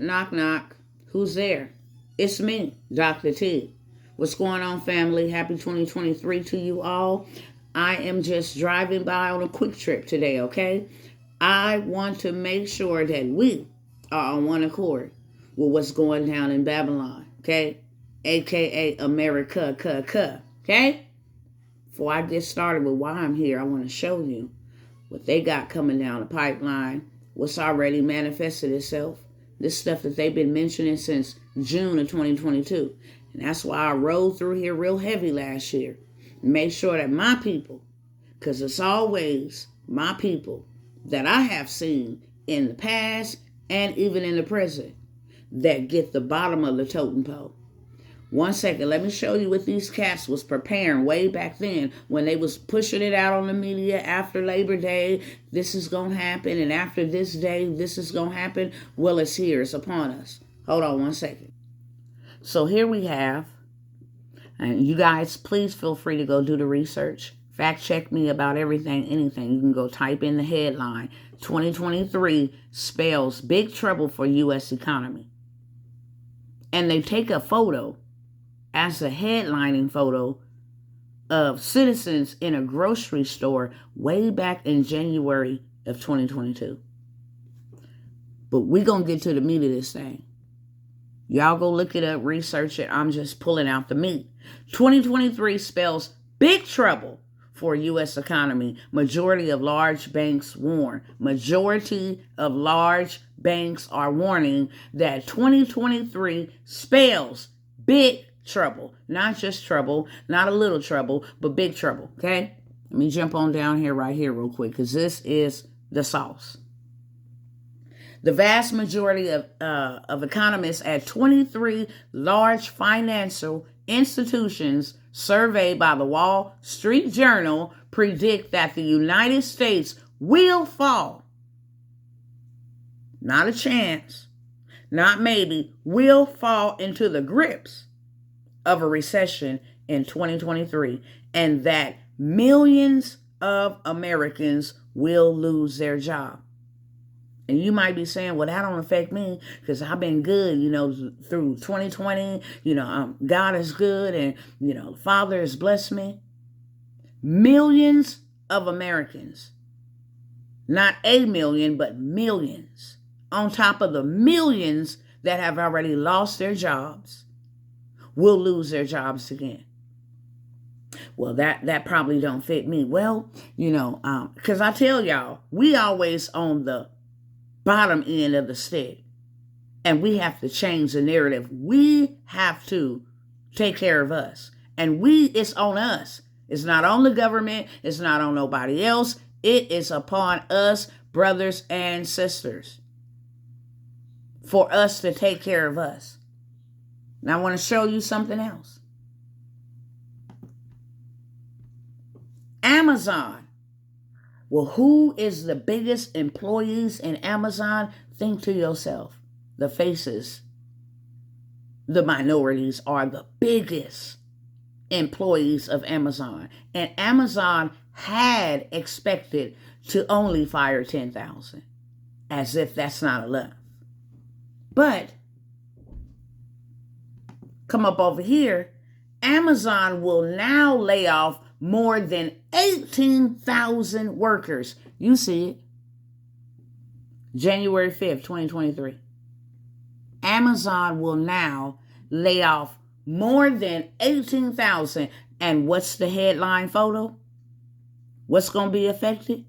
knock, knock. Who's there? It's me, Dr. T. What's going on, family? Happy 2023 to you all. I am just driving by on a quick trip today, okay? I want to make sure that we are on one accord with what's going down in Babylon, okay? AKA America, okay? Before I get started with why I'm here, I want to show you what they got coming down the pipeline, what's already manifested itself, this stuff that they've been mentioning since June of 2022. And that's why I rode through here real heavy last year. Make sure that my people, because it's always my people that I have seen in the past and even in the present, that get the bottom of the totem pole. One second, let me show you what these cats was preparing way back then when they was pushing it out on the media after Labor Day. This is going to happen, and after this day, this is going to happen. Well, it's here. It's upon us. Hold on one second. So here we have, and you guys, please feel free to go do the research. Fact check me about everything, anything. You can go type in the headline. 2023 spells big trouble for U.S. economy. And they take a photo as a headlining photo of citizens in a grocery store way back in January of 2022. But we're going to get to the meat of this thing. Y'all go look it up, research it. I'm just pulling out the meat. 2023 spells big trouble for U.S. economy. Majority of large banks warn. Majority of large banks are warning that 2023 spells big trouble. Not just trouble, not a little trouble, but big trouble, okay? Let me jump on down here right here real quick because this is the sauce. The vast majority of economists at 23 large financial institutions surveyed by the Wall Street Journal predict that the United States will fall. Not a chance, not maybe, will fall into the grips of a recession in 2023, and that millions of Americans will lose their job. And you might be saying, well, that don't affect me because I've been good, through 2020. God is good and, the Father has blessed me. Millions of Americans, not a million, but millions, on top of the millions that have already lost their jobs, will lose their jobs again. Well, that probably don't fit me. Well, because I tell y'all, we always on the bottom end of the stick. And we have to change the narrative. We have to take care of us. And it's on us. It's not on the government. It's not on nobody else. It is upon us, brothers and sisters, for us to take care of us. Now I want to show you something else. Amazon. Well, who is the biggest employees in Amazon? Think to yourself. The faces, the minorities are the biggest employees of Amazon. And Amazon had expected to only fire 10,000. As if that's not enough. But, come up over here, Amazon will now lay off more than 18,000 workers. You see it. January 5th, 2023. Amazon will now lay off more than 18,000. And what's the headline photo? What's going to be affected?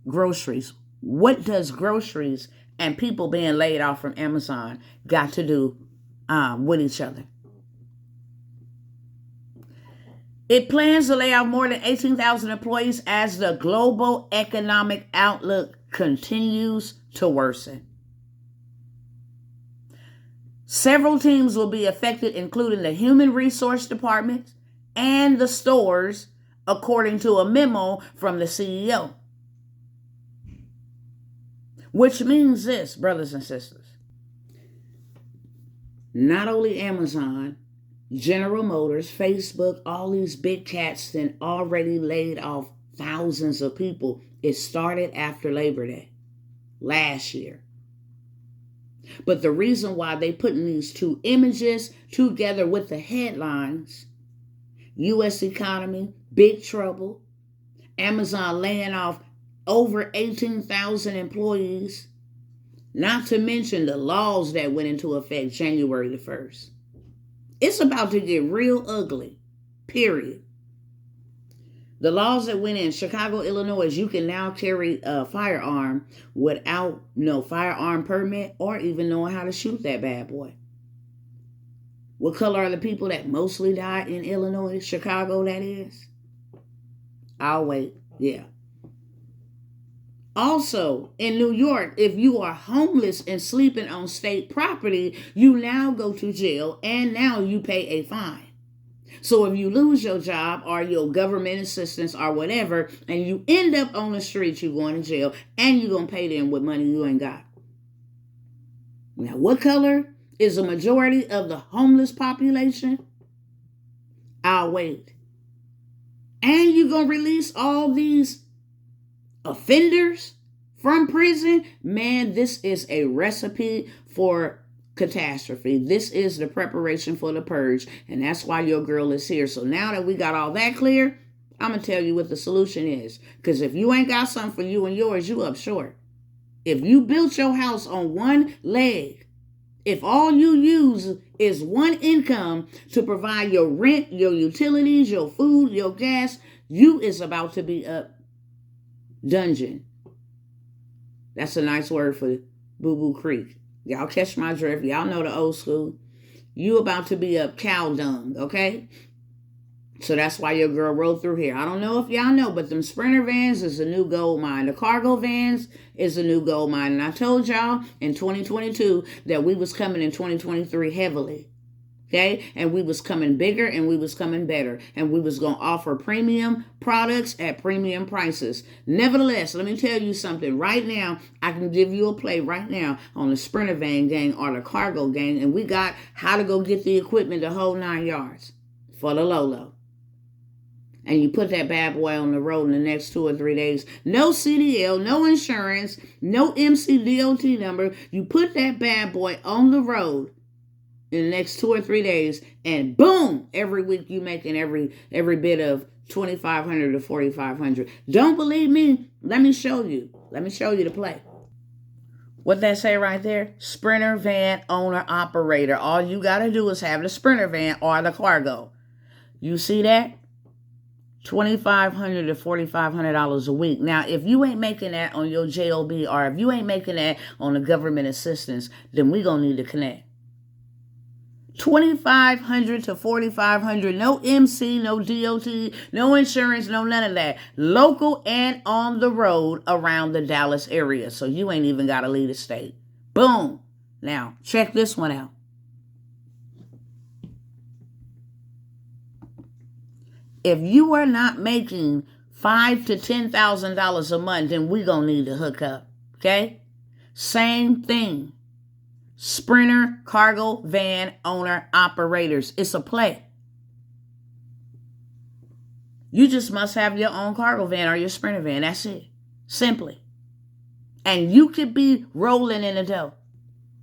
Groceries. What does groceries and people being laid off from Amazon got to do with each other? It plans to lay off more than 18,000 employees as the global economic outlook continues to worsen. Several teams will be affected, including the human resource department and the stores, according to a memo from the CEO. Which means this, brothers and sisters. Not only Amazon, General Motors, Facebook, all these big cats then already laid off thousands of people. It started after Labor Day last year. But the reason why they putting these two images together with the headlines, U.S. economy, big trouble, Amazon laying off over 18,000 employees, not to mention the laws that went into effect January the 1st. It's about to get real ugly, period. The laws that went in Chicago, Illinois, you can now carry a firearm without no firearm permit or even knowing how to shoot that bad boy. What color are the people that mostly died in Illinois, Chicago, that is? I'll wait. Yeah. Also, in New York, if you are homeless and sleeping on state property, you now go to jail and now you pay a fine. So if you lose your job or your government assistance or whatever, and you end up on the street, you're going to jail and you're going to pay them with money you ain't got. Now, what color is a majority of the homeless population? I'll wait. And you're going to release all these offenders from prison? Man, this is a recipe for catastrophe. This is the preparation for the purge, and that's why your girl is here. So now that we got all that clear, I'm going to tell you what the solution is. Because if you ain't got something for you and yours, you up short. If you built your house on one leg, if all you use is one income to provide your rent, your utilities, your food, your gas, you is about to be up dungeon. That's a nice word for Boo Boo Creek. Y'all catch my drift. Y'all know the old school. You about to be up cow dung, okay? So that's why your girl rode through here. I don't know if y'all know, but them Sprinter vans is a new gold mine. The cargo vans is a new gold mine. And I told y'all in 2022 that we was coming in 2023 heavily. Okay? And we was coming bigger and we was coming better. And we was going to offer premium products at premium prices. Nevertheless, let me tell you something. Right now, I can give you a play right now on the Sprinter van gang or the cargo gang. And we got how to go get the equipment the whole 9 yards for the low. And you put that bad boy on the road in the next 2 or 3 days. No CDL, no insurance, no MCDOT number. You put that bad boy on the road in the next 2 or 3 days, and boom, every week you making every bit of $2,500 to $4,500. Don't believe me? Let me show you. Let me show you the play. What that say right there? Sprinter van owner operator. All you got to do is have the Sprinter van or the cargo. You see that? $2,500 to $4,500 a week. Now, if you ain't making that on your JOB or if you ain't making that on the government assistance, then we gonna need to connect. $2,500 to $4,500, no MC, no DOT, no insurance, no none of that. Local and on the road around the Dallas area. So you ain't even got to leave the state. Boom. Now, check this one out. If you are not making $5,000 to $10,000 a month, then we gonna need to hook up. Okay? Same thing. Sprinter cargo van owner operators. It's a play. You just must have your own cargo van or your Sprinter van. That's it. Simply. And you could be rolling in the dough.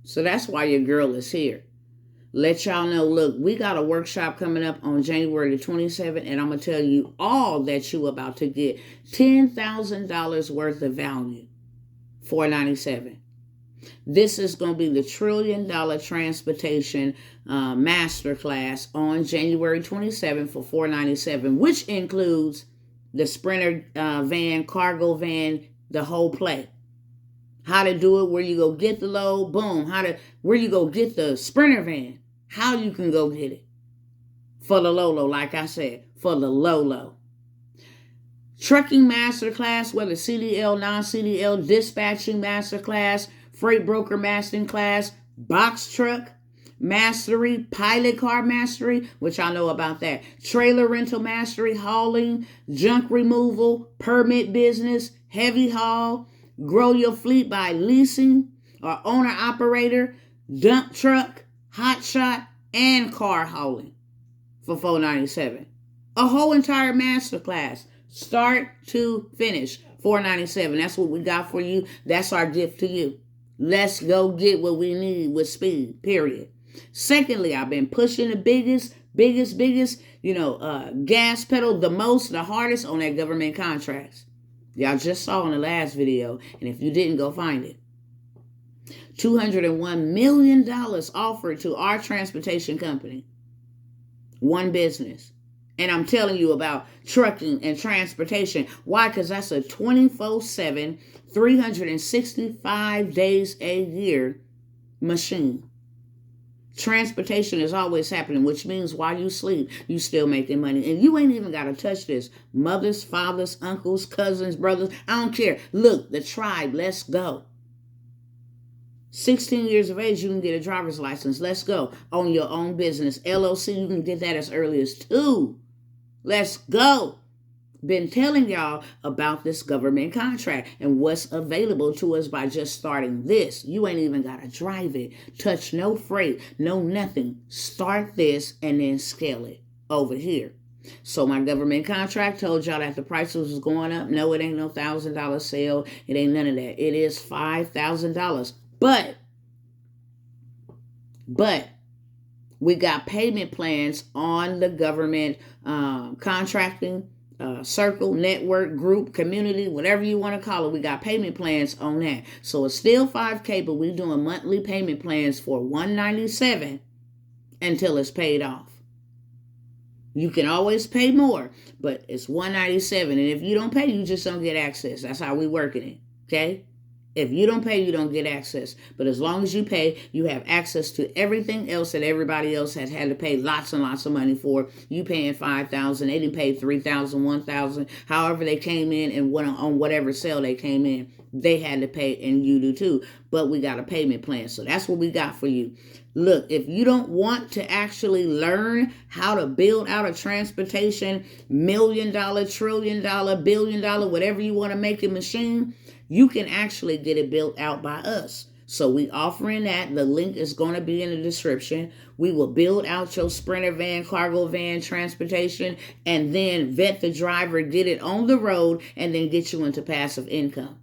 So that's why your girl is here. Let y'all know, look, we got a workshop coming up on January the 27th, and I'm going to tell you all that you about to get. $10,000 worth of value. $497. This is going to be the $1 trillion transportation masterclass on January 27th for $497, which includes the Sprinter van, cargo van, the whole play. How to do it, where you go get the load, boom. Where you go get the Sprinter van, how you can go get it. For the low, like I said, for the low. Trucking masterclass, whether CDL, non-CDL, dispatching masterclass, freight broker mastering class, box truck mastery, pilot car mastery, which I know about that, trailer rental mastery, hauling, junk removal, permit business, heavy haul, grow your fleet by leasing or owner operator, dump truck, hot shot, and car hauling for $497. A whole entire masterclass, start to finish, $497. That's what we got for you. That's our gift to you. Let's go get what we need with speed, period. Secondly, I've been pushing the biggest, gas pedal, the most, the hardest on that government contracts. Y'all just saw in the last video, and if you didn't, go find it. $201 million offered to our transportation company. One business. And I'm telling you about trucking and transportation. Why? Because that's a 24/7, 365 days a year machine. Transportation is always happening, which means while you sleep, you still making money. And you ain't even got to touch this. Mothers, fathers, uncles, cousins, brothers, I don't care. Look, the tribe, let's go. 16 years of age, you can get a driver's license. Let's go. Own your own business. LLC, you can get that as early as 2. Let's go. Been telling y'all about this government contract and what's available to us by just starting this. You ain't even got to drive it. Touch no freight, no nothing. Start this and then scale it over here. So my government contract told y'all that the prices was going up. No, it ain't no $1,000 sale. It ain't none of that. It is $5,000. But we got payment plans on the government contracting circle, network, group, community, whatever you want to call it. We got payment plans on that. So it's still $5,000, but we're doing monthly payment plans for $197 until it's paid off. You can always pay more, but it's $197. And if you don't pay, you just don't get access. That's how we working it. Okay? If you don't pay, you don't get access. But as long as you pay, you have access to everything else that everybody else has had to pay lots and lots of money for. You paying $5,000, they didn't pay $3,000, $1,000, however they came in and went on whatever sale they came in, they had to pay, and you do too. But we got a payment plan, so that's what we got for you. Look, if you don't want to actually learn how to build out a transportation $1 million, $1 trillion, $1 billion, whatever you want to make a machine, you can actually get it built out by us. So we offering that. The link is going to be in the description. We will build out your Sprinter van, cargo van, transportation, and then vet the driver, get it on the road, and then get you into passive income.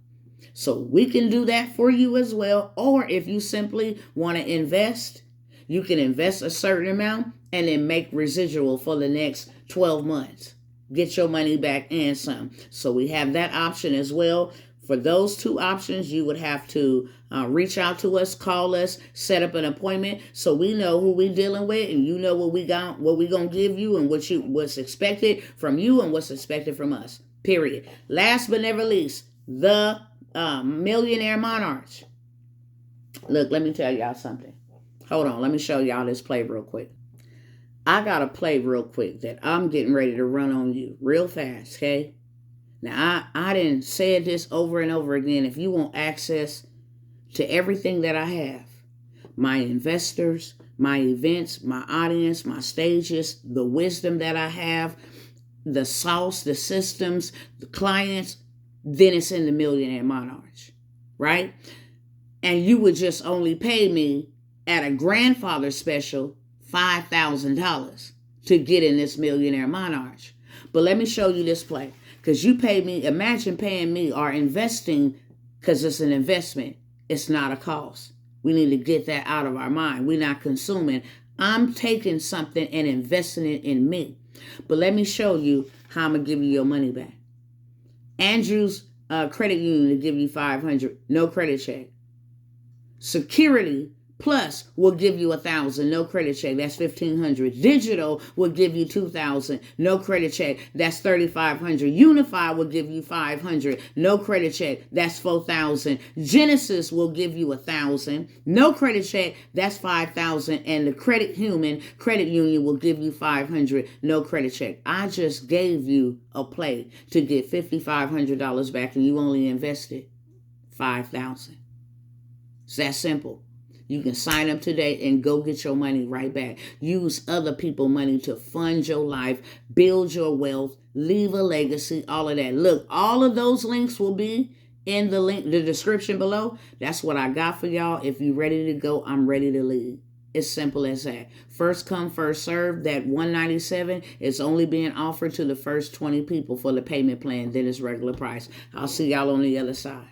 So we can do that for you as well. Or if you simply want to invest, you can invest a certain amount and then make residual for the next 12 months. Get your money back and some. So we have that option as well. For those two options, you would have to reach out to us, call us, set up an appointment so we know who we're dealing with, and you know what we gonna give you, and what's expected from you and what's expected from us. Period. Last but never least, the Millionaire Monarch. Look, let me tell y'all something. Hold on, let me show y'all this play real quick. I got a play real quick that I'm getting ready to run on you real fast, okay? Now, I didn't say this over and over again. If you want access to everything that I have, my investors, my events, my audience, my stages, the wisdom that I have, the sauce, the systems, the clients, then it's in the Millionaire Monarch, right? And you would just only pay me at a grandfather special $5,000 to get in this Millionaire Monarch. But let me show you this play. Because you pay me, imagine paying me or investing, because it's an investment. It's not a cost. We need to get that out of our mind. We're not consuming. I'm taking something and investing it in me. But let me show you how I'm going to give you your money back. Andrew's credit union will give you $500, no credit check. Security Plus will give you $1,000, no credit check. That's $1,500. Digital will give you $2,000, no credit check. That's $3,500. Unify will give you $500, no credit check. That's $4,000. Genesis will give you $1,000, no credit check. That's $5,000, and the credit union will give you $500, no credit check. I just gave you a play to get $5,500 back, and you only invested $5,000. It's that simple. You can sign up today and go get your money right back. Use other people's money to fund your life, build your wealth, leave a legacy, all of that. Look, all of those links will be in the description below. That's what I got for y'all. If you're ready to go, I'm ready to leave. It's simple as that. First come, first serve. That $197 is only being offered to the first 20 people for the payment plan. Then it's regular price. I'll see y'all on the other side.